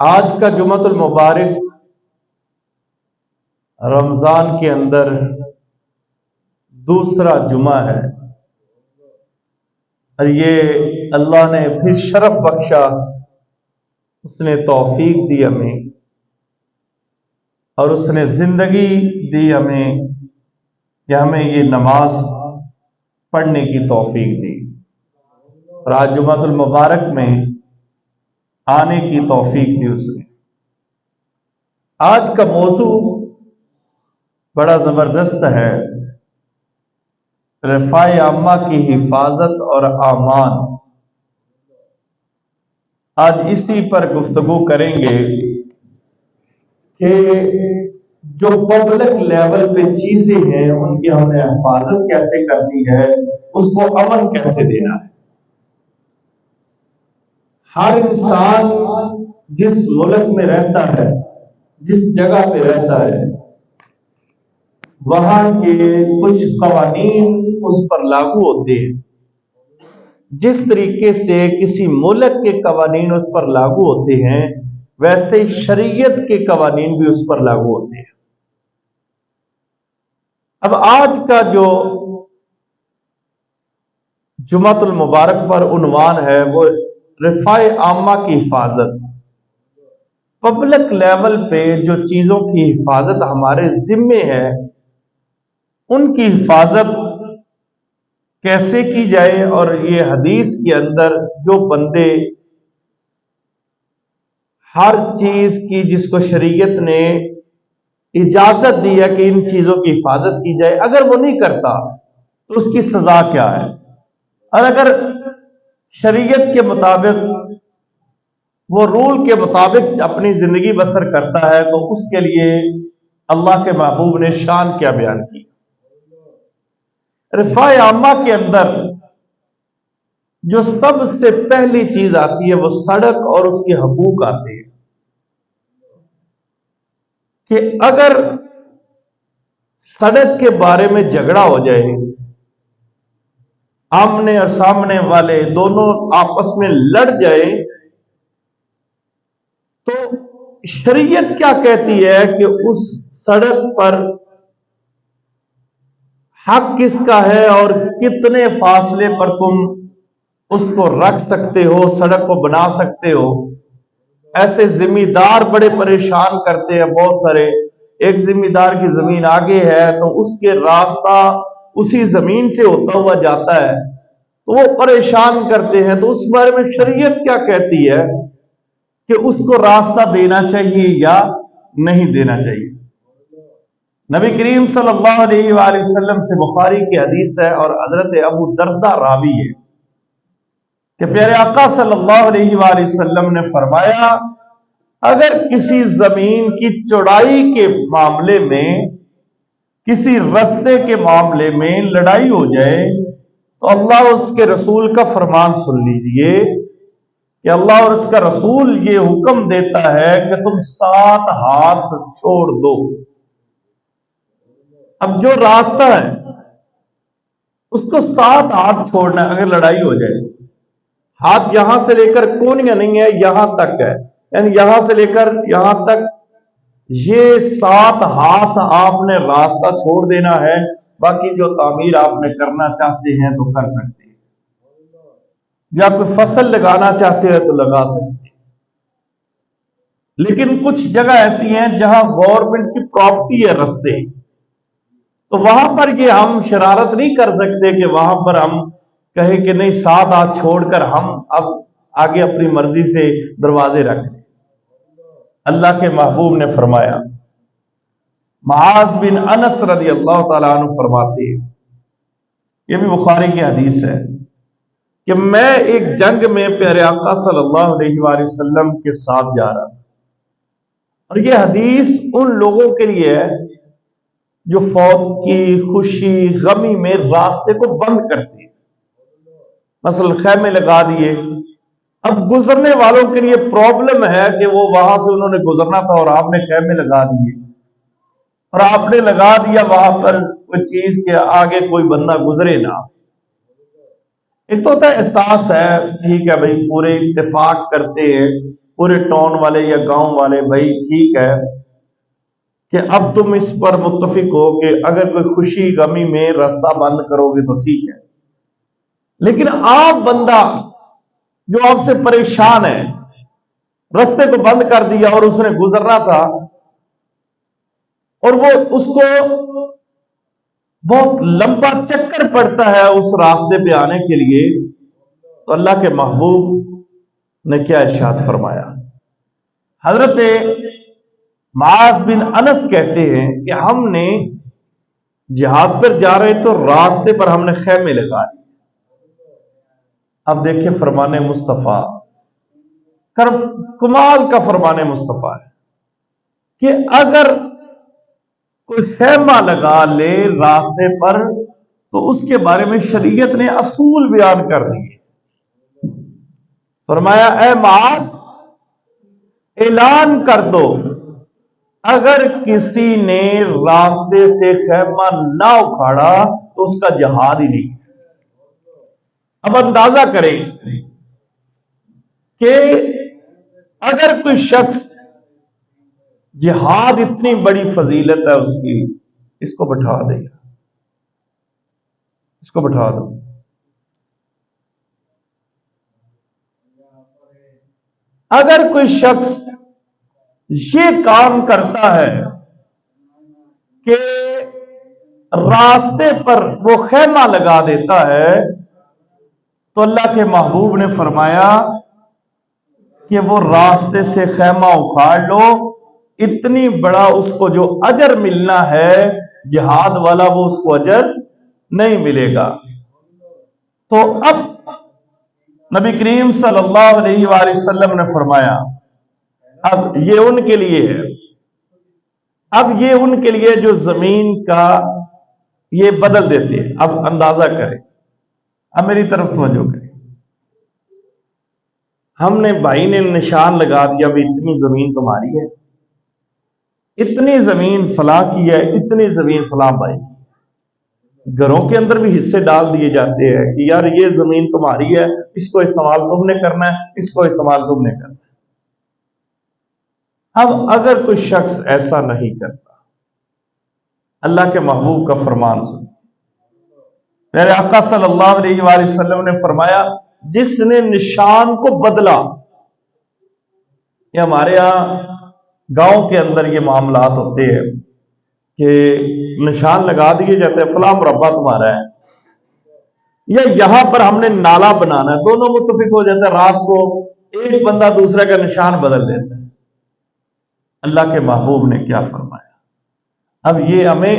آج کا جمعۃ المبارک رمضان کے اندر دوسرا جمعہ ہے، اور یہ اللہ نے پھر شرف بخشا، اس نے توفیق دی ہمیں، اور اس نے زندگی دی ہمیں کہ ہمیں یہ نماز پڑھنے کی توفیق دی، اور آج جمعۃ المبارک میں آنے کی توفیق دی اس نے۔ آج کا موضوع بڑا زبردست ہے، رفاع عامہ کی حفاظت اور امان۔ آج اسی پر گفتگو کریں گے کہ جو پبلک لیول پہ چیزیں ہیں ان کی ہم نے حفاظت کیسے کرنی ہے، اس کو امن کیسے دینا ہے۔ ہر انسان جس ملک میں رہتا ہے، جس جگہ پہ رہتا ہے، وہاں کے کچھ قوانین اس پر لاگو ہوتے ہیں۔ جس طریقے سے کسی ملک کے قوانین اس پر لاگو ہوتے ہیں، ویسے شریعت کے قوانین بھی اس پر لاگو ہوتے ہیں۔ اب آج کا جو جمعۃ المبارک پر عنوان ہے وہ رفاع عامہ کی حفاظت۔ پبلک لیول پہ جو چیزوں کی حفاظت ہمارے ذمے ہے، ان کی حفاظت کیسے کی جائے، اور یہ حدیث کے اندر جو بندے ہر چیز کی جس کو شریعت نے اجازت دی ہے کہ ان چیزوں کی حفاظت کی جائے، اگر وہ نہیں کرتا تو اس کی سزا کیا ہے، اور اگر شریعت کے مطابق وہ رول کے مطابق اپنی زندگی بسر کرتا ہے تو اس کے لیے اللہ کے محبوب نے شان کیا بیان کی۔ رفاع عامہ کے اندر جو سب سے پہلی چیز آتی ہے وہ سڑک اور اس کے حقوق آتے ہیں، کہ اگر سڑک کے بارے میں جھگڑا ہو جائے، آمنے اور سامنے والے دونوں آپس میں لڑ جائے، تو شریعت کیا کہتی ہے کہ اس سڑک پر حق کس کا ہے اور کتنے فاصلے پر تم اس کو رکھ سکتے ہو، سڑک کو بنا سکتے ہو۔ ایسے ذمہ دار بڑے پریشان کرتے ہیں بہت سارے۔ ایک ذمہ دار کی زمین آگے ہے تو اس کے راستہ اسی زمین سے ہوتا ہوا جاتا ہے، تو وہ پریشان کرتے ہیں۔ تو اس بارے میں شریعت کیا کہتی ہے کہ اس کو راستہ دینا چاہیے یا نہیں دینا چاہیے۔ نبی کریم صلی اللہ علیہ وآلہ وسلم سے بخاری کی حدیث ہے، اور حضرت ابو درداء راوی ہے، کہ پیارے آقا صلی اللہ علیہ وآلہ وسلم نے فرمایا، اگر کسی زمین کی چوڑائی کے معاملے میں، کسی رستے کے معاملے میں لڑائی ہو جائے تو اللہ اور اس کے رسول کا فرمان سن لیجئے کہ اللہ اور اس کا رسول یہ حکم دیتا ہے کہ تم 7 ہاتھ چھوڑ دو۔ اب جو راستہ ہے اس کو 7 ہاتھ چھوڑنا ہے۔ اگر لڑائی ہو جائے، ہاتھ یہاں سے لے کر کونیاں نہیں ہے، یہاں تک ہے، یعنی یہاں سے لے کر یہاں تک، یہ 7 ہاتھ آپ نے راستہ چھوڑ دینا ہے۔ باقی جو تعمیر آپ نے کرنا چاہتے ہیں تو کر سکتے ہیں، یا کوئی فصل لگانا چاہتے ہیں تو لگا سکتے ہیں۔ لیکن کچھ جگہ ایسی ہیں جہاں گورنمنٹ کی پراپرٹی ہے رستے، تو وہاں پر یہ ہم شرارت نہیں کر سکتے کہ وہاں پر ہم کہیں کہ نہیں 7 ہاتھ چھوڑ کر ہم اب آگے اپنی مرضی سے دروازے رکھ دیں۔ اللہ کے محبوب نے فرمایا، معاذ بن انس رضی اللہ تعالیٰ عنہ فرماتے ہیں، یہ بھی بخاری کی حدیث ہے، کہ میں ایک جنگ میں پیارے آقا صلی اللہ علیہ وآلہ وسلم کے ساتھ جا رہا تھا، اور یہ حدیث ان لوگوں کے لیے ہے جو فوت کی خوشی غمی میں راستے کو بند کرتے ہیں، مثلا خیمے لگا دیے۔ اب گزرنے والوں کے لیے پرابلم ہے کہ وہ وہاں سے انہوں نے گزرنا تھا اور آپ نے خیمے لگا دیے، اور آپ نے لگا دیا وہاں پر کوئی چیز کے آگے کوئی بندہ گزرے نہ۔ ایک تو ہوتا ہے احساس ہے، ٹھیک ہے بھائی، پورے اتفاق کرتے ہیں پورے ٹاؤن والے یا گاؤں والے بھائی ٹھیک ہے کہ اب تم اس پر متفق ہو کہ اگر کوئی خوشی غمی میں راستہ بند کرو گے تو ٹھیک ہے، لیکن آپ بندہ جو آپ سے پریشان ہے، رستے کو بند کر دیا اور اس نے گزرنا تھا اور وہ اس کو بہت لمبا چکر پڑتا ہے اس راستے پہ آنے کے لیے، تو اللہ کے محبوب نے کیا ارشاد فرمایا؟ حضرت معاذ بن انس کہتے ہیں کہ ہم نے جہاد پر جا رہے تو راستے پر ہم نے خیمے لگا لیے۔ اب دیکھیں فرمان مصطفیٰ، کمال کا فرمان مصطفیٰ ہے کہ اگر کوئی خیمہ لگا لے راستے پر تو اس کے بارے میں شریعت نے اصول بیان کر دیے۔ فرمایا اے معاذ اعلان کر دو اگر کسی نے راستے سے خیمہ نہ اکھاڑا تو اس کا جہاد ہی نہیں۔ اب اندازہ کریں کہ اگر کوئی شخص جہاد اتنی بڑی فضیلت ہے اس کی، اس کو بٹھا دے گا، اس کو بٹھا دو۔ اگر کوئی شخص یہ کام کرتا ہے کہ راستے پر وہ خیمہ لگا دیتا ہے تو اللہ کے محبوب نے فرمایا کہ وہ راستے سے خیمہ اکھاڑ لو، اتنی بڑا اس کو جو اجر ملنا ہے جہاد والا وہ اس کو اجر نہیں ملے گا۔ تو اب نبی کریم صلی اللہ علیہ وآلہ وسلم نے فرمایا اب یہ ان کے لیے ہے، اب یہ ان کے لیے جو زمین کا یہ بدل دیتے ہیں۔ اب اندازہ کریں، اب میری طرف توجہ کریں، ہم نے بھائی نے نشان لگا دیا بھی اتنی زمین تمہاری ہے، اتنی زمین فلاں کی ہے، اتنی زمین فلاں بھائی کی۔ گھروں کے اندر بھی حصے ڈال دیے جاتے ہیں کہ یار یہ زمین تمہاری ہے، اس کو استعمال تم نے کرنا ہے، اس کو استعمال تم نے کرنا ہے۔ اب اگر کوئی شخص ایسا نہیں کرتا، اللہ کے محبوب کا فرمان سن، میرے آقا صلی اللہ علیہ وآلہ وسلم نے فرمایا جس نے نشان کو بدلا، یہ ہمارے ہاں گاؤں کے اندر یہ معاملات ہوتے ہیں کہ نشان لگا دیے جاتے ہیں فلاں مربع تمہارا ہے، یا یہاں پر ہم نے نالا بنانا ہے، دونوں متفق ہو جاتے ہیں، رات کو ایک بندہ دوسرے کا نشان بدل دیتا ہے۔ اللہ کے محبوب نے کیا فرمایا؟ اب یہ ہمیں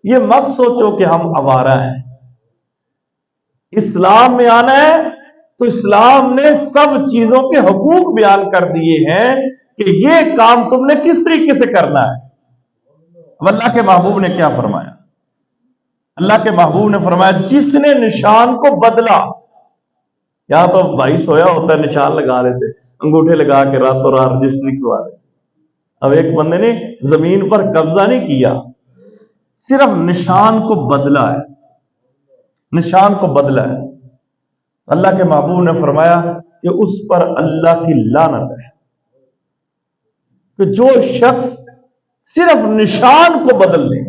یہ مت سوچو کہ ہم آوارہ ہیں، اسلام میں آنا ہے تو اسلام نے سب چیزوں کے حقوق بیان کر دیے ہیں کہ یہ کام تم نے کس طریقے سے کرنا ہے۔ اب اللہ کے محبوب نے کیا فرمایا؟ اللہ کے محبوب نے فرمایا جس نے نشان کو بدلا، یا تو بھائی سویا ہوتا ہے نشان لگا رہے تھے، انگوٹھے لگا کے راتوں رات رجسٹری کروا رہے، اب ایک بندے نے زمین پر قبضہ نہیں کیا، صرف نشان کو بدلا ہے، نشان کو بدلا ہے۔ اللہ کے محبوب نے فرمایا کہ اس پر اللہ کی لعنت ہے کہ جو شخص صرف نشان کو بدل دے،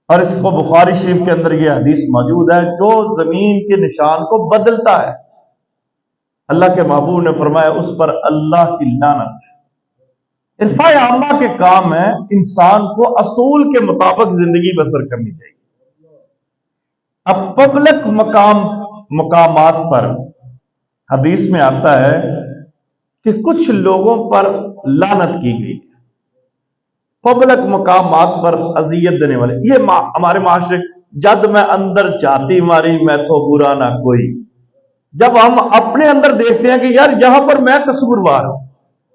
اور اس کو بخاری شریف کے اندر یہ حدیث موجود ہے، جو زمین کے نشان کو بدلتا ہے اللہ کے محبوب نے فرمایا اس پر اللہ کی لعنت ہے۔ عرفہ عامہ کے کام ہے انسان کو اصول کے مطابق زندگی بسر کرنی چاہیے۔ اب پبلک مقامات پر حدیث میں آتا ہے کہ کچھ لوگوں پر لعنت کی گئی، پبلک مقامات پر اذیت دینے والے، یہ ہمارے معاشرے جد میں اندر جاتی ماری میں تو برا نہ کوئی، جب ہم اپنے اندر دیکھتے ہیں کہ یار یہاں پر میں قصوروار ہوں،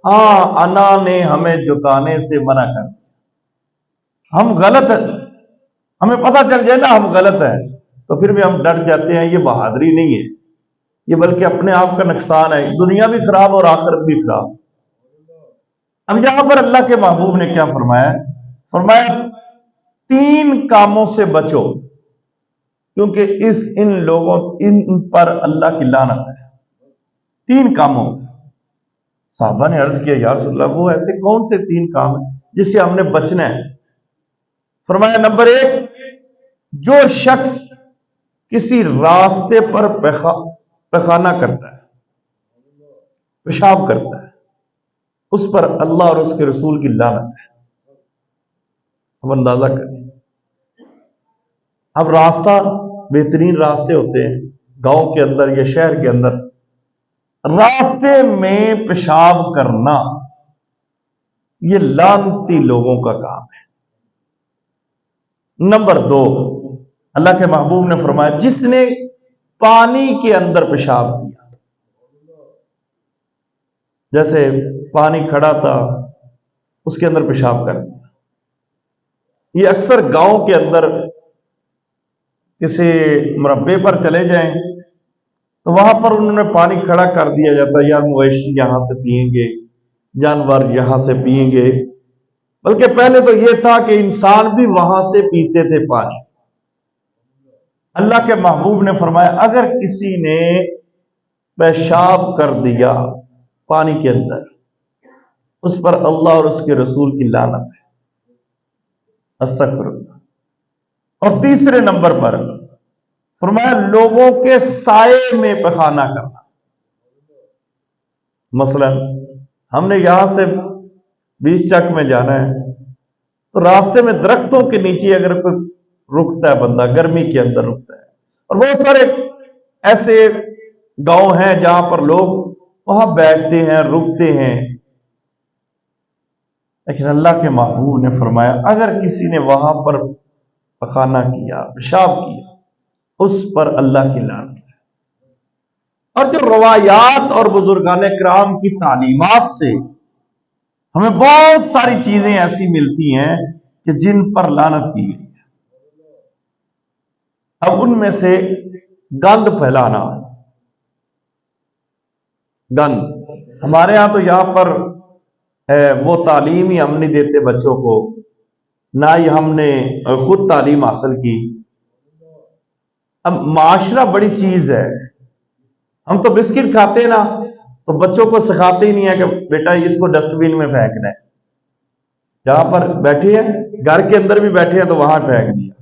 ہاں انا نے ہمیں جھکانے سے منع کر دیا، ہم غلط ہیں، ہمیں پتہ چل جائے نا ہم غلط ہیں تو پھر بھی ہم ڈر جاتے ہیں، یہ بہادری نہیں ہے، یہ بلکہ اپنے آپ کا نقصان ہے، دنیا بھی خراب اور آخرت بھی خراب۔ اب یہاں پر اللہ کے محبوب نے کیا فرمایا؟ فرمایا 3 کاموں سے بچو کیونکہ ان لوگوں پر اللہ کی لعنت ہے۔ 3 کاموں، صحابہ نے عرض کیا یا رسول اللہ وہ ایسے کون سے 3 کام ہیں جس سے ہم نے بچنا ہے؟ فرمایا نمبر 1، جو شخص کسی راستے پر پیخانہ کرتا ہے، پیشاب کرتا ہے، اس پر اللہ اور اس کے رسول کی لعنت ہے۔ اب اندازہ کریں، اب راستہ بہترین راستے ہوتے ہیں گاؤں کے اندر یا شہر کے اندر، راستے میں پیشاب کرنا یہ لعنتی لوگوں کا کام ہے۔ نمبر 2، اللہ کے محبوب نے فرمایا جس نے پانی کے اندر پیشاب کیا، جیسے پانی کھڑا تھا اس کے اندر پیشاب کر دیا۔ یہ اکثر گاؤں کے اندر کسی مربے پر چلے جائیں تو وہاں پر انہوں نے پانی کھڑا کر دیا جاتا ہے، یار مویشی یہاں سے پئیں گے، جانور یہاں سے پئیں گے، بلکہ پہلے تو یہ تھا کہ انسان بھی وہاں سے پیتے تھے پانی۔ اللہ کے محبوب نے فرمایا اگر کسی نے پیشاب کر دیا پانی کے اندر، اس پر اللہ اور اس کے رسول کی لعنت ہے۔ استغفر اللہ۔ اور تیسرے نمبر پر فرمایا لوگوں کے سائے میں پخانہ کرنا۔ مثلا ہم نے یہاں سے 20 چک میں جانا ہے تو راستے میں درختوں کے نیچے اگر کوئی رکتا ہے، بندہ گرمی کے اندر رکتا ہے، اور بہت سارے ایسے گاؤں ہیں جہاں پر لوگ وہاں بیٹھتے ہیں، رکتے ہیں، لیکن اللہ کے محبوب نے فرمایا اگر کسی نے وہاں پر پخانہ کیا، پیشاب کیا، اس پر اللہ کی لعنت ہے۔ اور جو روایات اور بزرگان کرام کی تعلیمات سے ہمیں بہت ساری چیزیں ایسی ملتی ہیں کہ جن پر لعنت کی گئی ہے۔ اب ان میں سے گند پھیلانا، گند، ہمارے ہاں تو یہاں پر وہ تعلیم ہی ہم نہیں دیتے بچوں کو، نہ ہی ہم نے خود تعلیم حاصل کی۔ اب معاشرہ بڑی چیز ہے، ہم تو بسکٹ کھاتے ہیں نا تو بچوں کو سکھاتے ہی نہیں ہے کہ بیٹا اس کو ڈسٹ بین میں پھینکنا ہے، جہاں پر بیٹھے ہیں گھر کے اندر بھی بیٹھے ہیں تو وہاں پھینک دیا۔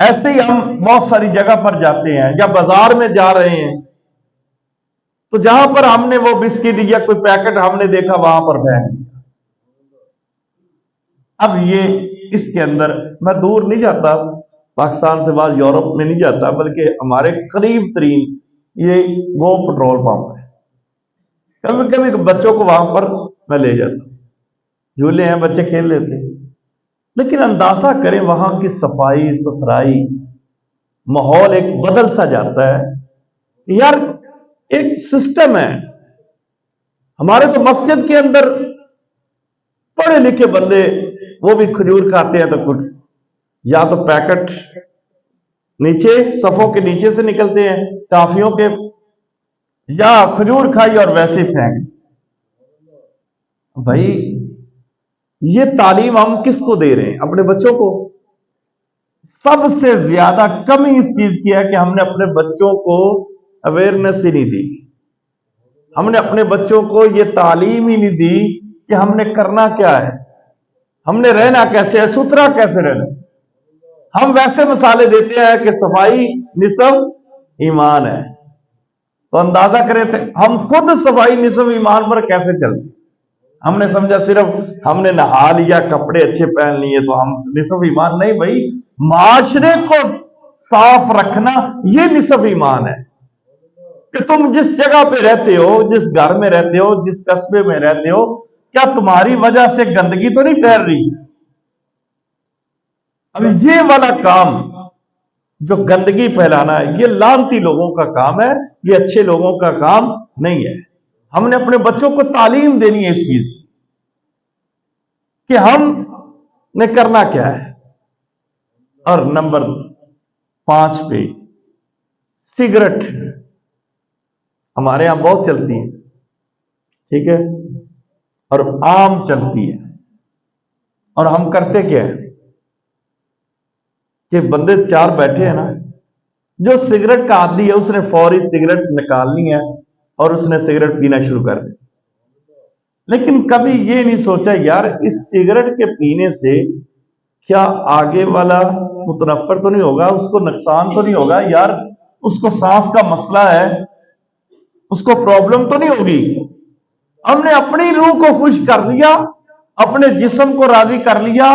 ایسے ہی ہم بہت ساری جگہ پر جاتے ہیں یا بازار میں جا رہے ہیں تو جہاں پر ہم نے وہ بسکٹ یا کوئی پیکٹ ہم نے دیکھا وہاں پر پھینک دیا۔ اب یہ اس کے اندر میں دور نہیں جاتا، پاکستان سے بعد یورپ میں نہیں جاتا، بلکہ ہمارے قریب ترین یہ وہ پٹرول پمپ ہے۔ کبھی کبھی بچوں کو وہاں پر میں لے جاتا ہوں، جھولے ہیں، بچے کھیل لیتے ہیں، لیکن اندازہ کریں وہاں کی صفائی ستھرائی، ماحول ایک بدل سا جاتا ہے۔ یار ایک سسٹم ہے، ہمارے تو مسجد کے اندر پڑھے لکھے بندے وہ بھی کھجور کھاتے ہیں تو کچھ یا تو پیکٹ نیچے صفوں کے نیچے سے نکلتے ہیں ٹافیوں کے، یا کھجور کھائی اور ویسے ہی پھینک۔ بھائی یہ تعلیم ہم کس کو دے رہے ہیں؟ اپنے بچوں کو۔ سب سے زیادہ کمی اس چیز کی ہے کہ ہم نے اپنے بچوں کو اویئرنیس ہی نہیں دی، ہم نے اپنے بچوں کو یہ تعلیم ہی نہیں دی کہ ہم نے کرنا کیا ہے، ہم نے رہنا کیسے ہے، ستھرا کیسے رہنا۔ ہم ویسے مثالیں دیتے ہیں کہ صفائی نصف ایمان ہے، تو اندازہ کریں تھے ہم خود صفائی نصف ایمان پر کیسے چلتے۔ ہم نے سمجھا صرف ہم نے نہا لیا، کپڑے اچھے پہن لیے تو ہم نصف ایمان، نہیں بھائی، معاشرے کو صاف رکھنا یہ نصف ایمان ہے کہ تم جس جگہ پہ رہتے ہو، جس گھر میں رہتے ہو، جس قصبے میں رہتے ہو، کیا تمہاری وجہ سے گندگی تو نہیں پھیل رہی؟ اب یہ والا کام جو گندگی پھیلانا ہے یہ لعنتی لوگوں کا کام ہے، یہ اچھے لوگوں کا کام نہیں ہے۔ ہم نے اپنے بچوں کو تعلیم دینی ہے اس چیز کی کہ ہم نے کرنا کیا ہے۔ اور نمبر 5 پہ سگریٹ ہمارے یہاں بہت چلتی ہے، ٹھیک ہے، اور عام چلتی ہے، اور ہم کرتے کیا ہے کہ بندے 4 بیٹھے ہیں نا، جو سگریٹ کا عادی ہے اس نے فوری سگریٹ نکالنی ہے اور اس نے سگریٹ پینا شروع کر دیا. لیکن کبھی یہ نہیں سوچا یار اس سگریٹ کے پینے سے کیا آگے والا متنفر تو نہیں ہوگا, اس کو نقصان تو نہیں ہوگا, یار اس کو سانس کا مسئلہ ہے, اس کو پرابلم تو نہیں ہوگی. ہم نے اپنی روح کو خوش کر دیا, اپنے جسم کو راضی کر لیا,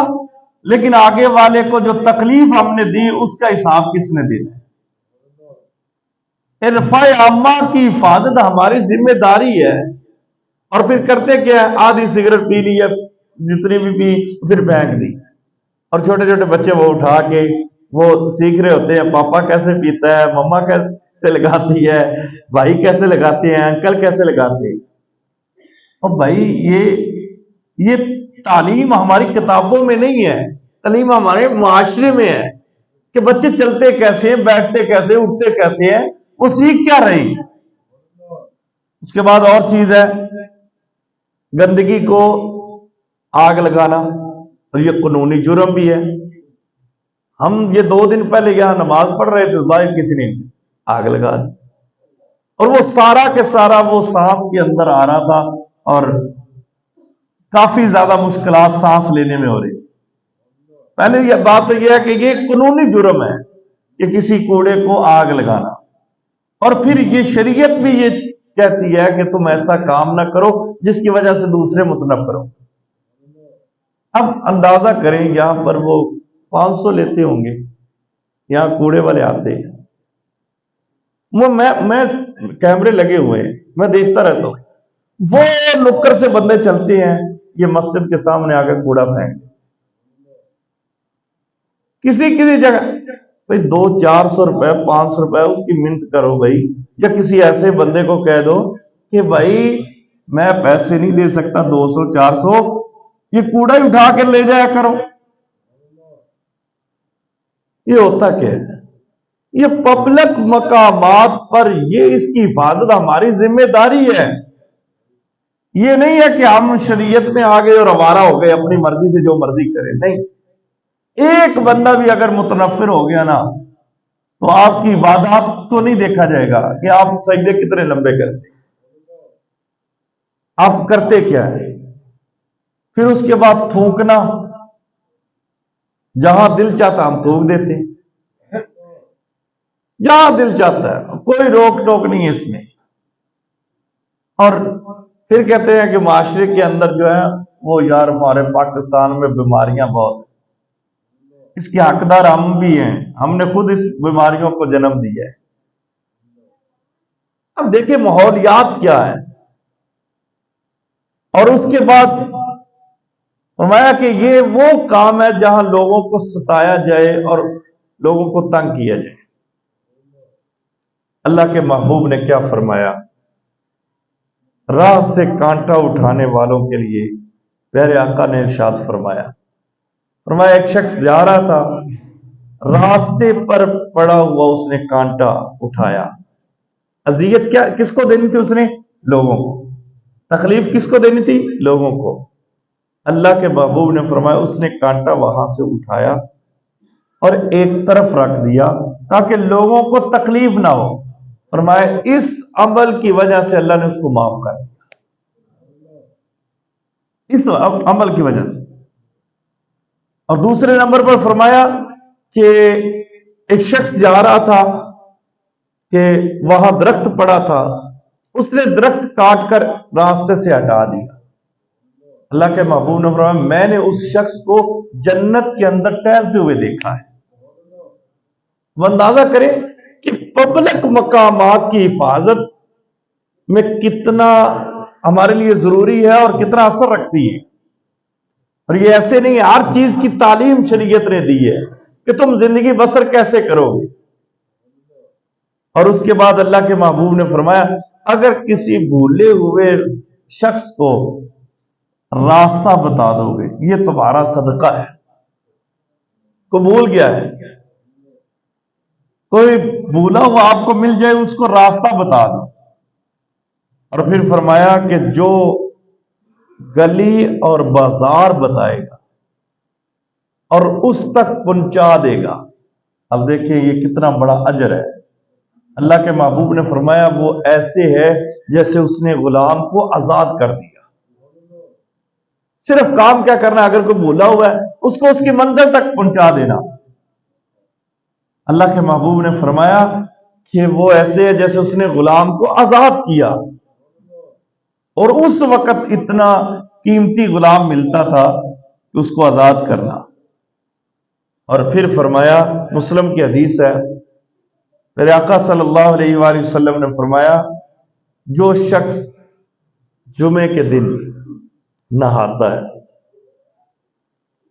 لیکن آگے والے کو جو تکلیف ہم نے دی اس کا حساب کس نے دینا ہے؟ رفع عامہ کی حفاظت ہماری ذمہ داری ہے. اور پھر کرتے کیا ہے, آدھی سگریٹ پی لی ہے, جتنی بھی پی پھر پھینک دی. اور چھوٹے چھوٹے بچے وہ اٹھا کے وہ سیکھ رہے ہوتے ہیں پاپا کیسے پیتا ہے, مما کیسے لگاتی ہے, بھائی کیسے لگاتے ہیں, انکل کیسے لگاتے ہیں. اور بھائی یہ تعلیم ہماری کتابوں میں نہیں ہے, تعلیم ہمارے معاشرے میں ہے کہ بچے چلتے کیسے ہیں, بیٹھتے کیسے, اٹھتے کیسے ہیں, وہ سیکھ کیا رہی. اس کے بعد اور چیز ہے گندگی کو آگ لگانا, اور یہ قانونی جرم بھی ہے. ہم یہ 2 دن پہلے یہاں نماز پڑھ رہے تھے, باہر کسی نے آگ لگا دی, اور وہ سارا کے سارا وہ سانس کے اندر آ رہا تھا, اور کافی زیادہ مشکلات سانس لینے میں ہو رہی. پہلے یہ بات تو یہ ہے کہ یہ قانونی جرم ہے کہ کسی کوڑے کو آگ لگانا, اور پھر یہ شریعت بھی یہ کہتی ہے کہ تم ایسا کام نہ کرو جس کی وجہ سے دوسرے متنفر ہو. اب اندازہ کریں یہاں پر وہ 500 لیتے ہوں گے, یہاں کوڑے والے آتے ہیں, وہ میں کیمرے لگے ہوئے ہیں, میں دیکھتا رہتا ہوں, وہ نکر سے بندے چلتے ہیں, یہ مسجد کے سامنے آ کے کوڑا پھینک کسی جگہ. بھائی 200-400 روپے 500 روپے اس کی منت کرو بھائی, یا کسی ایسے بندے کو کہہ دو کہ بھائی میں پیسے نہیں دے سکتا, 200-400 یہ کوڑا ہی اٹھا کے لے جایا کرو. یہ ہوتا کیا ہے, یہ پبلک مقامات پر یہ اس کی حفاظت ہماری ذمہ داری ہے. یہ نہیں ہے کہ ہم شریعت میں آ گئے اور آوارہ ہو گئے اپنی مرضی سے جو مرضی کریں. نہیں, ایک بندہ بھی اگر متنفر ہو گیا نا تو آپ کی عبادات کو نہیں دیکھا جائے گا کہ آپ سجدے کتنے لمبے کرتے, آپ کرتے کیا ہے. پھر اس کے بعد تھوکنا, جہاں دل چاہتا ہم تھوک دیتے, جہاں دل چاہتا ہے, کوئی روک ٹوک نہیں ہے اس میں. اور پھر کہتے ہیں کہ معاشرے کے اندر جو ہے وہ یار ہمارے پاکستان میں بیماریاں بہت, اس کے حقدار ہم بھی ہیں, ہم نے خود اس بیماریوں کو جنم دیا ہے. اب دیکھیں ماحولیات کیا ہے. اور اس کے بعد فرمایا کہ یہ وہ کام ہے جہاں لوگوں کو ستایا جائے اور لوگوں کو تنگ کیا جائے. اللہ کے محبوب نے کیا فرمایا, راہ سے کانٹا اٹھانے والوں کے لیے پیارے آقا نے ارشاد فرمایا ایک شخص جا رہا تھا, راستے پر پڑا ہوا اس نے کانٹا اٹھایا. اذیت کس کو دینی تھی, اس نے لوگوں کو. تکلیف کس کو دینی تھی, لوگوں کو. اللہ کے محبوب نے فرمایا اس نے کانٹا وہاں سے اٹھایا اور ایک طرف رکھ دیا تاکہ لوگوں کو تکلیف نہ ہو. فرمایا اس عمل کی وجہ سے اللہ نے اس کو معاف کر دیا, اس عمل کی وجہ سے. اور دوسرے نمبر پر فرمایا کہ ایک شخص جا رہا تھا کہ وہاں درخت پڑا تھا, اس نے درخت کاٹ کر راستے سے ہٹا دیا. اللہ کے محبوب نے فرمایا میں نے اس شخص کو جنت کے اندر ٹہلتے ہوئے دیکھا ہے. وہ اندازہ کریں کہ پبلک مقامات کی حفاظت میں کتنا ہمارے لیے ضروری ہے اور کتنا اثر رکھتی ہے. اور یہ ایسے نہیں ہے, ہر چیز کی تعلیم شریعت نے دی ہے کہ تم زندگی بسر کیسے کرو گے. اور اس کے بعد اللہ کے محبوب نے فرمایا اگر کسی بھولے ہوئے شخص کو راستہ بتا دو گے یہ تمہارا صدقہ ہے. کو بھول گیا ہے, کوئی بھولا ہوا آپ کو مل جائے اس کو راستہ بتا دو. اور پھر فرمایا کہ جو گلی اور بازار بتائے گا اور اس تک پہنچا دے گا. اب دیکھیں یہ کتنا بڑا اجر ہے. اللہ کے محبوب نے فرمایا وہ ایسے ہے جیسے اس نے غلام کو آزاد کر دیا. صرف کام کیا کرنا ہے، اگر کوئی بھولا ہوا ہے اس کو اس کی منزل تک پہنچا دینا. اللہ کے محبوب نے فرمایا کہ وہ ایسے ہے جیسے اس نے غلام کو آزاد کیا، اور اس وقت اتنا قیمتی غلام ملتا تھا کہ اس کو آزاد کرنا. اور پھر فرمایا، مسلم کی حدیث ہے، میرے آقا صلی اللہ علیہ وآلہ وسلم نے فرمایا جو شخص جمعے کے دن نہاتا ہے.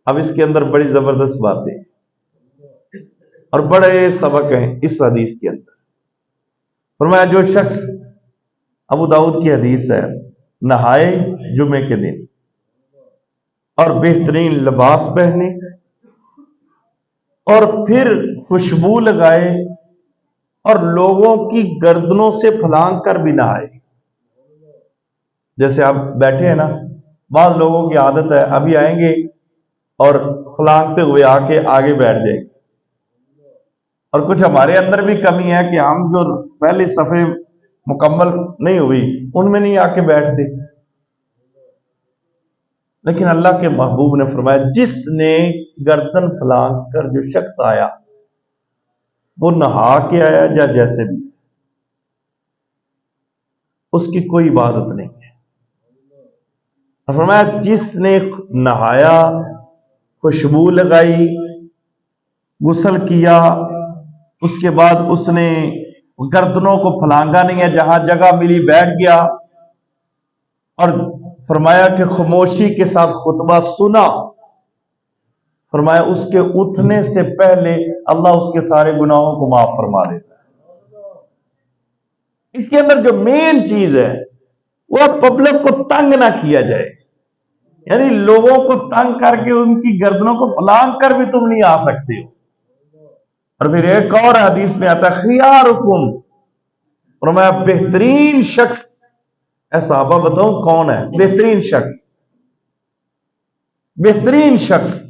اب اس کے اندر بڑی زبردست باتیں اور بڑے سبق ہیں اس حدیث کے اندر. فرمایا جو شخص، ابو داؤد کی حدیث ہے، نہائے جمعے کے دن اور بہترین لباس پہنے اور پھر خوشبو لگائے اور لوگوں کی گردنوں سے پھلانگ کر بھی نہائے. جیسے آپ بیٹھے ہیں نا، بعض لوگوں کی عادت ہے ابھی آئیں گے اور پھلانگتے ہوئے آ کے آگے بیٹھ جائیں گے. اور کچھ ہمارے اندر بھی کمی ہے کہ ہم جو پہلی صفحے مکمل نہیں ہوئی ان میں نہیں آ کے بیٹھتے. لیکن اللہ کے محبوب نے فرمایا جس نے گردن پھلانگ کر جو شخص آیا وہ نہا کے آیا یا جیسے بھی، اس کی کوئی عبادت نہیں ہے. فرمایا جس نے نہایا، خوشبو لگائی، غسل کیا، اس کے بعد اس نے گردنوں کو پھلانگا نہیں ہے، جہاں جگہ ملی بیٹھ گیا، اور فرمایا کہ خاموشی کے ساتھ خطبہ سنا، فرمایا اس کے اٹھنے سے پہلے اللہ اس کے سارے گناہوں کو معاف فرما دیتا ہے. اس کے اندر جو مین چیز ہے وہ پبلک کو تنگ نہ کیا جائے، یعنی لوگوں کو تنگ کر کے ان کی گردنوں کو پھلانگ کر بھی تم نہیں آ سکتے ہو. اور پھر ایک اور حدیث میں آتا ہے خیارکم، فرمایا بہترین شخص. اے صحابہ بتاؤں کون ہے بہترین شخص؟ بہترین شخص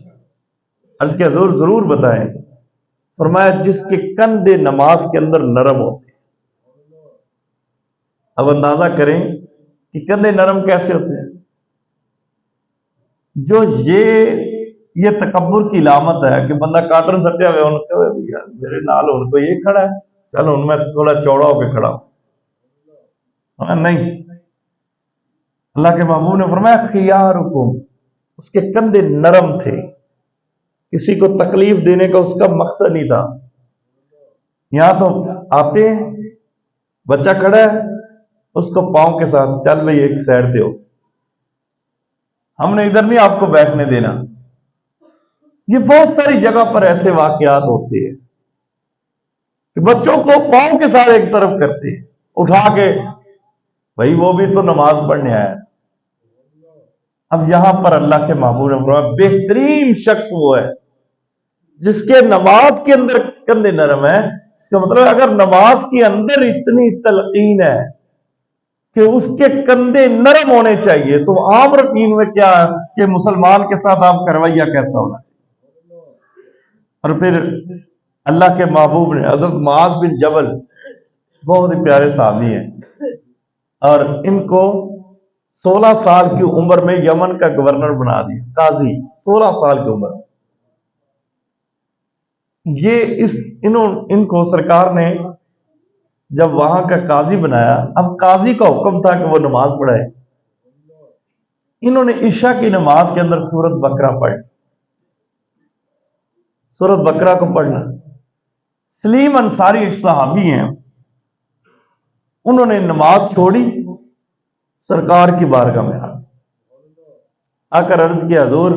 عرض کے حضور ضرور بتائیں. فرمایا جس کے کندھے نماز کے اندر نرم ہوتے ہیں. اب اندازہ کریں کہ کندھے نرم کیسے ہوتے ہیں. جو یہ تکبر کی علامت ہے کہ بندہ کاٹن سٹیا ہوئے ان کو میرے نال ان کو یہ کھڑا ہے، چلو ان میں تھوڑا چوڑا ہو کے کھڑا ہوں. نہیں، اللہ کے محبوب نے فرمایا خیارکم، اس کے کندھے نرم تھے، کسی کو تکلیف دینے کا اس کا مقصد نہیں تھا. یہاں تو آتے ہیں، بچہ کھڑا ہے اس کو پاؤں کے ساتھ چل بھائی ایک سائڈ دے ہو، ہم نے ادھر نہیں آپ کو بیٹھنے دینا. یہ بہت ساری جگہ پر ایسے واقعات ہوتے ہیں کہ بچوں کو پاؤں کے ساتھ ایک طرف کرتے ہیں اٹھا کے، بھائی وہ بھی تو نماز پڑھنے آیا. اب یہاں پر اللہ کے محبوب نے فرمایا بہترین شخص وہ ہے جس کے نماز کے اندر کندھے نرم ہے. اس کا مطلب اگر نماز کے اندر اتنی تلقین ہے کہ اس کے کندھے نرم ہونے چاہیے، تو عام روٹین میں کیا ہے کہ مسلمان کے ساتھ آپ کا رویہ کیسا ہونا چاہیے. اور پھر اللہ کے محبوب نے حضرت معاذ بن جبل، بہت ہی پیارے صحابی ہیں، اور ان کو 16 سال کی عمر میں یمن کا گورنر بنا دیا، قاضی 16 سال کی عمر. ان کو سرکار نے جب وہاں کا قاضی بنایا، اب قاضی کا حکم تھا کہ وہ نماز پڑھائے. انہوں نے عشاء کی نماز کے اندر سورۃ بقرہ پڑھی. سورۃ بقرہ کو پڑھنا، سلیم انصاری ایک صحابی ہیں، انہوں نے نماز چھوڑی، سرکار کی بارگاہ میں آ کر عرض کیا حضور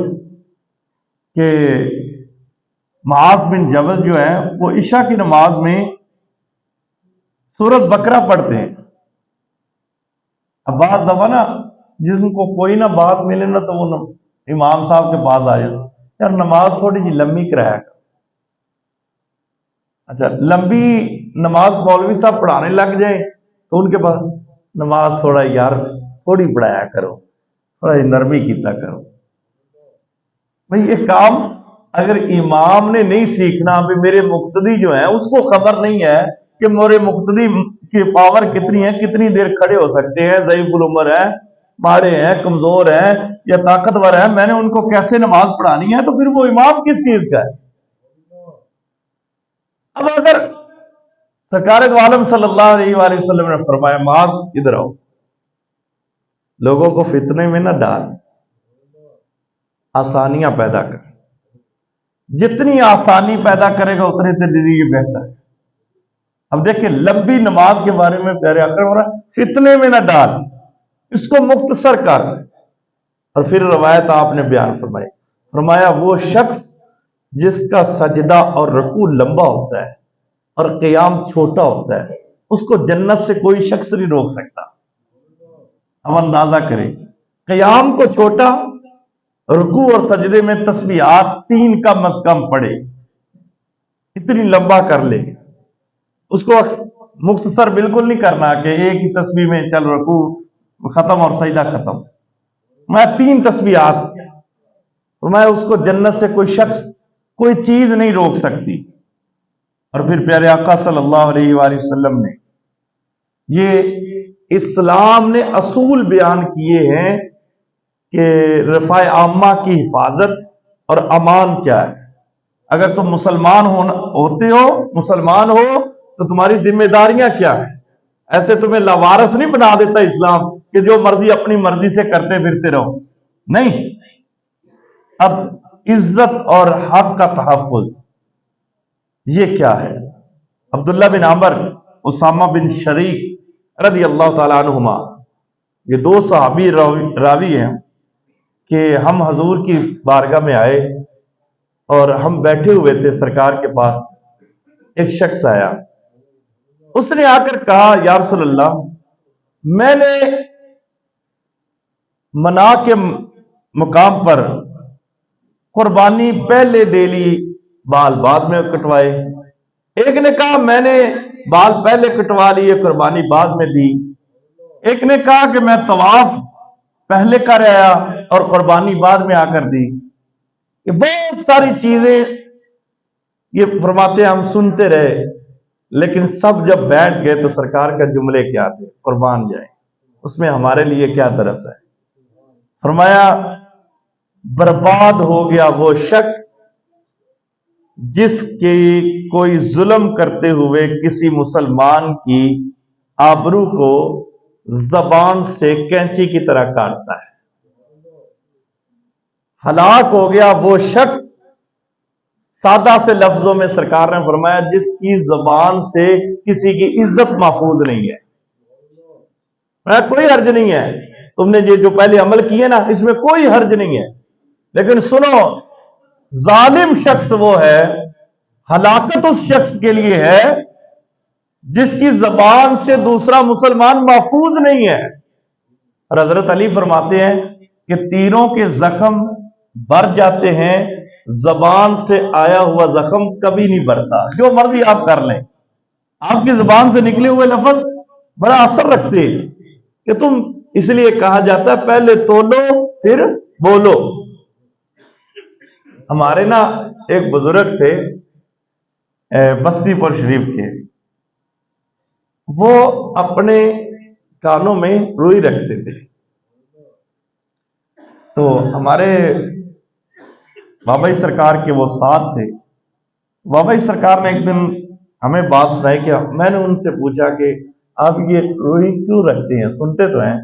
کہ معاذ بن جبل جو ہے وہ عشاء کی نماز میں سورۃ بقرہ پڑھتے ہیں. اب بعض دفعہ نا جس کو کوئی نہ بات ملے نا تو وہ امام صاحب کے پاس آ جائے، یار نماز تھوڑی جی لمبی کرایا کر. اچھا لمبی نماز مولوی صاحب پڑھانے لگ جائیں تو ان کے پاس نماز تھوڑا یار تھوڑی پڑھایا کرو، تھوڑا نرمی کیتا کرو. بھئی یہ کام اگر امام نے نہیں سیکھنا، بھی میرے مقتدی جو ہیں اس کو خبر نہیں ہے کہ میرے مقتدی کی پاور کتنی ہے، کتنی دیر کھڑے ہو سکتے ہیں، ضعیف العمر ہیں، ماڑے ہیں، کمزور ہیں یا طاقتور ہیں، میں نے ان کو کیسے نماز پڑھانی ہے؟ تو پھر وہ امام کس چیز کا ہے؟ اب اگر سرکار دو عالم صلی اللہ علیہ وآلہ وسلم نے فرمایا معاذ ادھر آؤ، لوگوں کو فتنے میں نہ ڈال، آسانیاں پیدا کر، جتنی آسانی پیدا کرے گا اتنے تیرے لیے بہتر ہے۔ اب دیکھیں لمبی نماز کے بارے میں پیارے آقا ہو رہا فتنے میں نہ ڈال، اس کو مختصر کر۔ اور پھر روایت آپ نے بیان فرمائی، فرمایا وہ شخص جس کا سجدہ اور رکوع لمبا ہوتا ہے اور قیام چھوٹا ہوتا ہے، اس کو جنت سے کوئی شخص نہیں روک سکتا۔ ہم اندازہ کریں، قیام کو چھوٹا، رکوع اور سجدے میں تسبیحات 3 کم از کم پڑھے، اتنی لمبا کر لے، اس کو مختصر بالکل نہیں کرنا کہ ایک ہی تسبیح میں چل رکوع ختم اور سجدہ ختم، میں 3 تسبیحات، میں اس کو جنت سے کوئی شخص کوئی چیز نہیں روک سکتی۔ اور پھر پیارے آقا صلی اللہ علیہ وآلہ وسلم نے یہ اسلام نے اصول بیان کیے ہیں کہ رفع عامہ کی حفاظت اور امان کیا ہے۔ اگر تم مسلمان ہوتے ہو، مسلمان ہو تو تمہاری ذمہ داریاں کیا ہیں؟ ایسے تمہیں لاوارث نہیں بنا دیتا اسلام کہ جو مرضی اپنی مرضی سے کرتے پھرتے رہو، نہیں۔ اب عزت اور حق کا تحفظ یہ کیا ہے؟ عبداللہ بن عمر، اسامہ بن شریک رضی اللہ تعالیٰ عنہما، یہ 2 صحابی راوی ہیں کہ ہم حضور کی بارگاہ میں آئے اور ہم بیٹھے ہوئے تھے سرکار کے پاس، ایک شخص آیا، اس نے آ کر کہا یا رسول اللہ، میں نے منا کے مقام پر قربانی پہلے دے لی، بال بعد میں کٹوائے۔ ایک نے کہا میں نے بال پہلے کٹوا لیے، قربانی بعد میں دی۔ ایک نے کہا کہ میں طواف پہلے کر آیا اور قربانی بعد میں آ کر دی۔ یہ بہت ساری چیزیں یہ فرماتے ہم سنتے رہے، لیکن سب جب بیٹھ گئے تو سرکار کا جملے کیا تھے؟ قربان جائیں، اس میں ہمارے لیے کیا درس ہے؟ فرمایا برباد ہو گیا وہ شخص جس کی کوئی ظلم کرتے ہوئے کسی مسلمان کی آبرو کو زبان سے کینچی کی طرح کاٹتا ہے۔ ہلاک ہو گیا وہ شخص، سادہ سے لفظوں میں سرکار نے فرمایا جس کی زبان سے کسی کی عزت محفوظ نہیں ہے۔ کوئی حرج نہیں ہے، تم نے یہ جو پہلے عمل کیے نا اس میں کوئی حرج نہیں ہے، لیکن سنو، ظالم شخص وہ ہے، ہلاکت اس شخص کے لیے ہے جس کی زبان سے دوسرا مسلمان محفوظ نہیں ہے۔ اور حضرت علی فرماتے ہیں کہ تیروں کے زخم بھر جاتے ہیں، زبان سے آیا ہوا زخم کبھی نہیں بھرتا۔ جو مرضی آپ کر لیں، آپ کی زبان سے نکلے ہوئے لفظ بڑا اثر رکھتے ہیں، کہ تم، اس لیے کہا جاتا ہے پہلے تولو پھر بولو۔ ہمارے نا ایک بزرگ تھے بستی پور شریف کے، وہ اپنے کانوں میں روئی رکھتے تھے، تو ہمارے بابا سرکار کے وہ استاد تھے۔ بابا سرکار نے ایک دن ہمیں بات سنائی کہ میں نے ان سے پوچھا کہ آپ یہ روئی کیوں رکھتے ہیں، سنتے تو ہیں؟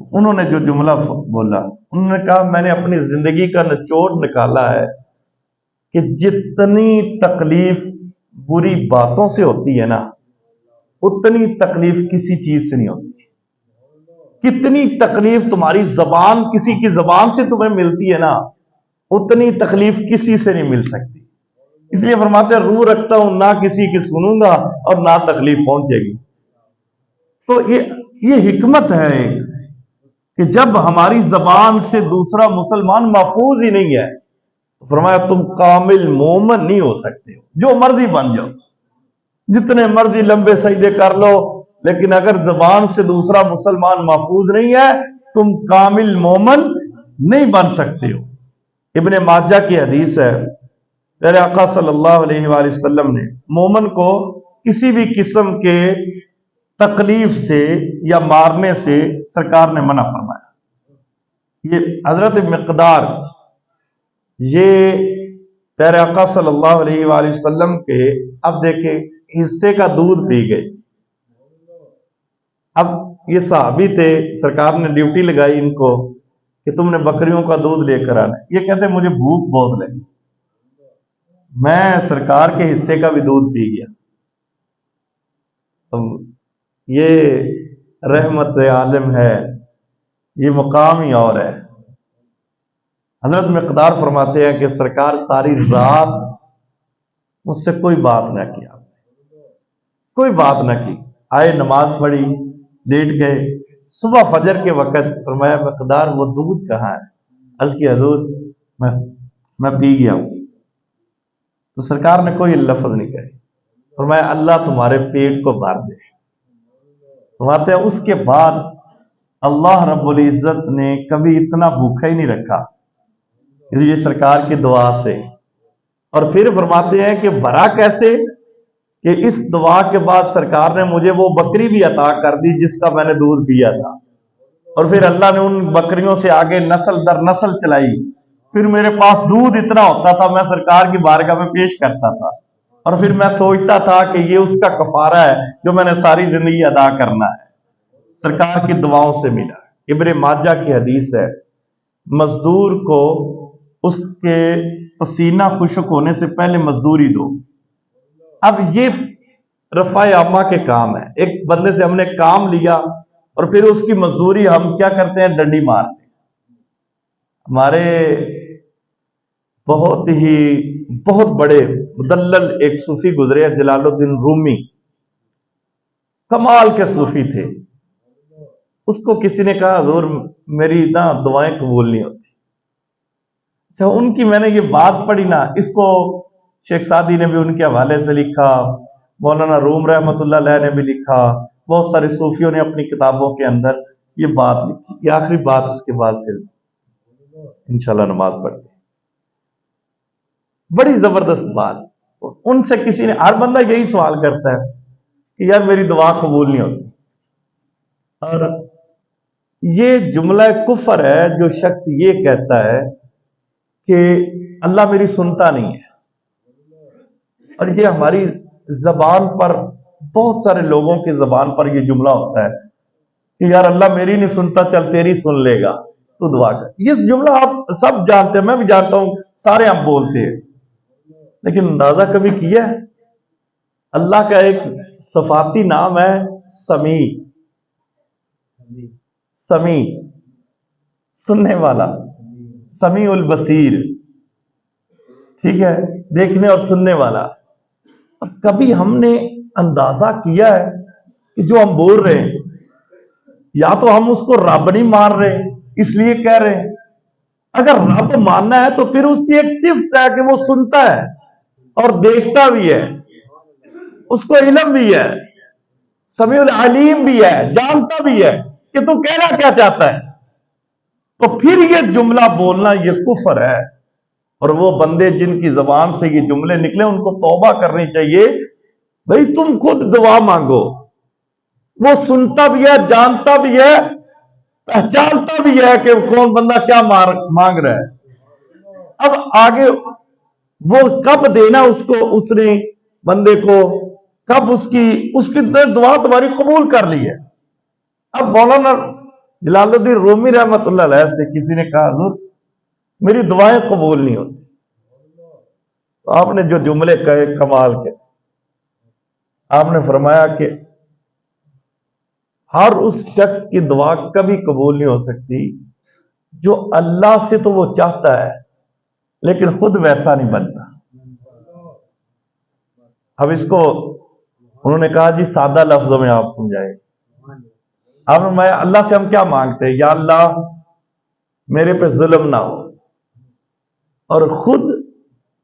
انہوں نے جو جملہ بولا، انہوں نے کہا میں نے اپنی زندگی کا نچوڑ نکالا ہے کہ جتنی تکلیف بری باتوں سے ہوتی ہے نا، اتنی تکلیف کسی چیز سے نہیں ہوتی۔ کتنی تکلیف تمہاری زبان، کسی کی زبان سے تمہیں ملتی ہے نا، اتنی تکلیف کسی سے نہیں مل سکتی۔ اس لیے فرماتے ہیں روح رکھتا ہوں نہ کسی کی سنوں گا اور نہ تکلیف پہنچے گی۔ تو یہ حکمت ہے ایک، کہ جب ہماری زبان سے دوسرا مسلمان محفوظ ہی نہیں ہے، فرمایا تم کامل مومن نہیں ہو سکتے، جو مرضی بن جاؤ، جتنے مرضی لمبے سجدے کر لو، لیکن اگر زبان سے دوسرا مسلمان محفوظ نہیں ہے تم کامل مومن نہیں بن سکتے ہو۔ ابن ماجہ کی حدیث ہے، میرے آقا صلی اللہ علیہ وآلہ وسلم نے مومن کو کسی بھی قسم کے تکلیف سے یا مارنے سے سرکار نے منع فرمایا۔ یہ حضرت مقدار یہ پیارے آقا صلی اللہ علیہ وآلہ وسلم کے اب دیکھیں حصے کا دودھ پی گئے۔ اب یہ صحابی تھے، سرکار نے ڈیوٹی لگائی ان کو کہ تم نے بکریوں کا دودھ لے کر آنا۔ یہ کہتے مجھے بھوک بہت لگی، میں سرکار کے حصے کا بھی دودھ پی گیا۔ یہ رحمت عالم ہے، یہ مقام ہی اور ہے۔ حضرت مقدار فرماتے ہیں کہ سرکار ساری رات مجھ سے کوئی بات نہ کیا، کوئی بات نہ کی، آئے نماز پڑھی، لیٹ گئے۔ صبح فجر کے وقت فرمایا مقدار وہ دودھ کہاں ہے؟ عرض کی حضور میں پی گیا ہوں۔ تو سرکار نے کوئی لفظ نہیں کہی، فرمایا اللہ تمہارے پیٹ کو بھر دے۔ فرماتے ہیں اس کے بعد اللہ رب العزت نے کبھی اتنا بھوکا ہی نہیں رکھا یہ سرکار کی دعا سے۔ اور پھر فرماتے ہیں کہ بھرا کیسے کہ اس دعا کے بعد سرکار نے مجھے وہ بکری بھی عطا کر دی جس کا میں نے دودھ پیا تھا، اور پھر اللہ نے ان بکریوں سے آگے نسل در نسل چلائی۔ پھر میرے پاس دودھ اتنا ہوتا تھا میں سرکار کی بارگاہ میں پیش کرتا تھا، اور پھر میں سوچتا تھا کہ یہ اس کا کفارہ ہے جو میں نے ساری زندگی ادا کرنا ہے۔ سرکار کی دعاؤں سے ملا۔ ابن ماجہ کی حدیث ہے، مزدور کو اس کے پسینہ خشک ہونے سے پہلے مزدوری دو۔ اب یہ رفع عامہ کے کام ہے، ایک بندے سے ہم نے کام لیا اور پھر اس کی مزدوری ہم کیا کرتے ہیں؟ ڈنڈی مارتے ہیں۔ ہمارے بہت بڑے مدلل ایک صوفی گزرے ہیں، جلال الدین رومی، کمال کے صوفی تھے۔ اس کو کسی نے کہا حضور میری نا دعائیں قبول نہیں ہوتی۔ اچھا ان کی میں نے یہ بات پڑھی نا، اس کو شیخ سعدی نے بھی ان کے حوالے سے لکھا، مولانا روم رحمت اللہ علیہ نے بھی لکھا، بہت سارے صوفیوں نے اپنی کتابوں کے اندر یہ بات لکھی۔ یہ آخری بات، اس کے بعد پھر انشاءاللہ نماز پڑھتے ہیں۔ بڑی زبردست بات، ان سے کسی نے، ہر بندہ یہی سوال کرتا ہے کہ یار میری دعا قبول نہیں ہوتی۔ اور یہ جملہ کفر ہے جو شخص یہ کہتا ہے کہ اللہ میری سنتا نہیں ہے۔ اور یہ ہماری زبان پر، بہت سارے لوگوں کی زبان پر یہ جملہ ہوتا ہے کہ یار اللہ میری نہیں سنتا، چل تیری سن لے گا تو دعا کر۔ یہ جملہ آپ سب جانتے ہیں، میں بھی جانتا ہوں، سارے ہم بولتے ہیں، لیکن اندازہ کبھی کیا ہے؟ اللہ کا ایک صفاتی نام ہے سمیع، سمیع سننے والا، سمیع البصیر، ٹھیک ہے، دیکھنے اور سننے والا۔ اب کبھی ہم نے اندازہ کیا ہے کہ جو ہم بول رہے ہیں، یا تو ہم اس کو رب نہیں مان رہے اس لیے کہہ رہے ہیں، اگر رب ماننا ہے تو پھر اس کی ایک صفت ہے کہ وہ سنتا ہے اور دیکھتا بھی ہے، اس کو علم بھی ہے، سمیع العلیم بھی ہے، جانتا بھی ہے کہ تو کہنا کیا چاہتا ہے۔ تو پھر یہ جملہ بولنا یہ کفر ہے، اور وہ بندے جن کی زبان سے یہ جملے نکلے ان کو توبہ کرنی چاہیے۔ بھئی تم خود دعا مانگو، وہ سنتا بھی ہے، جانتا بھی ہے، پہچانتا بھی ہے کہ کون بندہ کیا مانگ رہا ہے۔ اب آگے وہ کب دینا اس کو، اس نے بندے کو کب اس کی دعا تمہاری قبول کر لی ہے۔ اب مولانا جلال الدین رومی رحمت اللہ علیہ سے کسی نے کہا حضور میری دعائیں قبول نہیں ہوتی۔ تو آپ نے جو جملے کہے کمال کے، آپ نے فرمایا کہ ہر اس شخص کی دعا کبھی قبول نہیں ہو سکتی جو اللہ سے تو وہ چاہتا ہے لیکن خود ویسا نہیں بنتا۔ اب اس کو انہوں نے کہا جی سادہ لفظوں میں آپ سمجھائے۔ اب میں اللہ سے ہم کیا مانگتے ہیں؟ یا اللہ میرے پہ ظلم نہ ہو، اور خود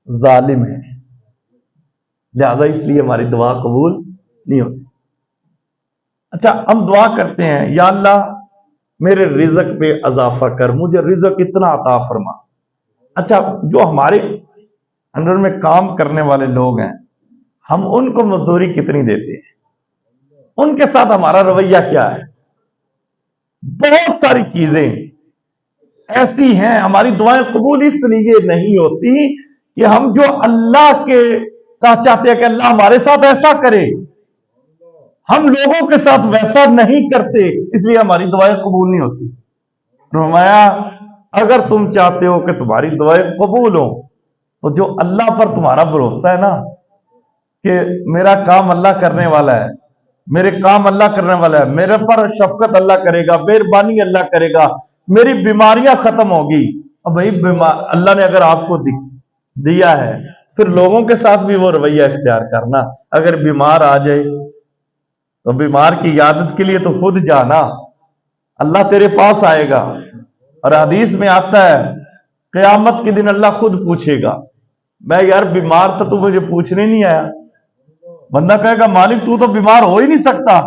ظالم ہے، لہذا اس لیے ہماری دعا قبول نہیں ہوتی۔ اچھا ہم دعا کرتے ہیں یا اللہ میرے رزق پہ اضافہ کر، مجھے رزق اتنا عطا فرما۔ اچھا جو ہمارے انڈر میں کام کرنے والے لوگ ہیں ہم ان کو مزدوری کتنی دیتے ہیں، ان کے ساتھ ہمارا رویہ کیا ہے؟ بہت ساری چیزیں ایسی ہیں، ہماری دعائیں قبول اس لیے نہیں ہوتی کہ ہم جو اللہ کے ساتھ چاہتے ہیں کہ اللہ ہمارے ساتھ ایسا کرے، ہم لوگوں کے ساتھ ویسا نہیں کرتے، اس لیے ہماری دعائیں قبول نہیں ہوتی۔ فرمایا اگر تم چاہتے ہو کہ تمہاری دعائیں قبول ہوں تو جو اللہ پر تمہارا بھروسہ ہے نا کہ میرا کام اللہ کرنے والا ہے، میرے کام اللہ کرنے والا ہے، میرے پر شفقت اللہ کرے گا، مہربانی اللہ کرے گا، میری بیماریاں ختم ہوگی۔ اب بھائی اللہ نے اگر آپ کو دیا ہے پھر لوگوں کے ساتھ بھی وہ رویہ اختیار کرنا۔ اگر بیمار آ جائے تو بیمار کی عیادت کے لیے تو خود جانا، اللہ تیرے پاس آئے گا، اور حدیث میں آتا ہے قیامت کے دن اللہ خود پوچھے گا، میں یار بیمار تھا تو مجھے پوچھنے نہیں آیا۔ بندہ کہے گا مالک تو بیمار ہو ہی نہیں سکتا۔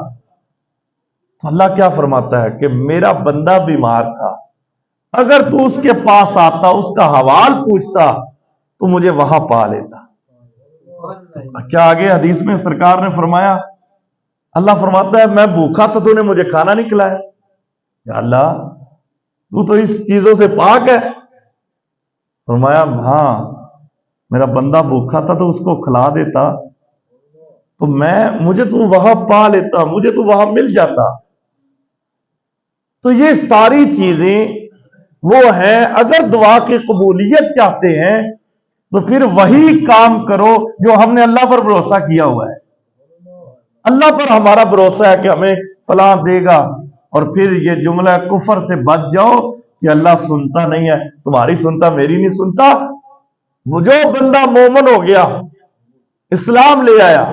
تو اللہ کیا فرماتا ہے کہ میرا بندہ بیمار تھا، اگر تو اس کے پاس آتا، اس کا حوال پوچھتا تو مجھے وہاں پا لیتا۔ کیا آگے حدیث میں سرکار نے فرمایا، اللہ فرماتا ہے میں بھوکا تھا تو نے مجھے کھانا نہیں کھلایا، یا اللہ تو اس چیزوں سے پاک ہے۔ فرمایا ہاں، میرا بندہ بھوکا تھا تو اس کو کھلا دیتا تو مجھے تو وہاں پا لیتا، مجھے تو وہاں مل جاتا۔ تو یہ ساری چیزیں وہ ہیں، اگر دعا کی قبولیت چاہتے ہیں تو پھر وہی کام کرو جو ہم نے اللہ پر بھروسہ کیا ہوا ہے۔ اللہ پر ہمارا بھروسہ ہے کہ ہمیں فلاں دے گا، اور پھر یہ جملہ کفر سے بچ جاؤ کہ اللہ سنتا نہیں ہے، تمہاری سنتا میری نہیں سنتا۔ وہ جو بندہ مومن ہو گیا، اسلام لے آیا،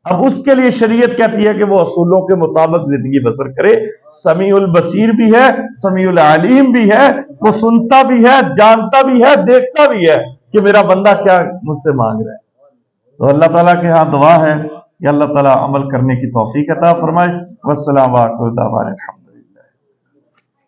اب اس کے لیے شریعت کہتی ہے کہ وہ اصولوں کے مطابق زندگی بسر کرے۔ سمیع البصیر بھی ہے، سمیع العلیم بھی ہے، وہ سنتا بھی ہے، جانتا بھی ہے، دیکھتا بھی ہے کہ میرا بندہ کیا مجھ سے مانگ رہا ہے۔ تو اللہ تعالیٰ کے ہاں دعا ہے کہ اللہ تعالیٰ عمل کرنے کی توفیق عطا فرمائے۔ والسلام علیکم۔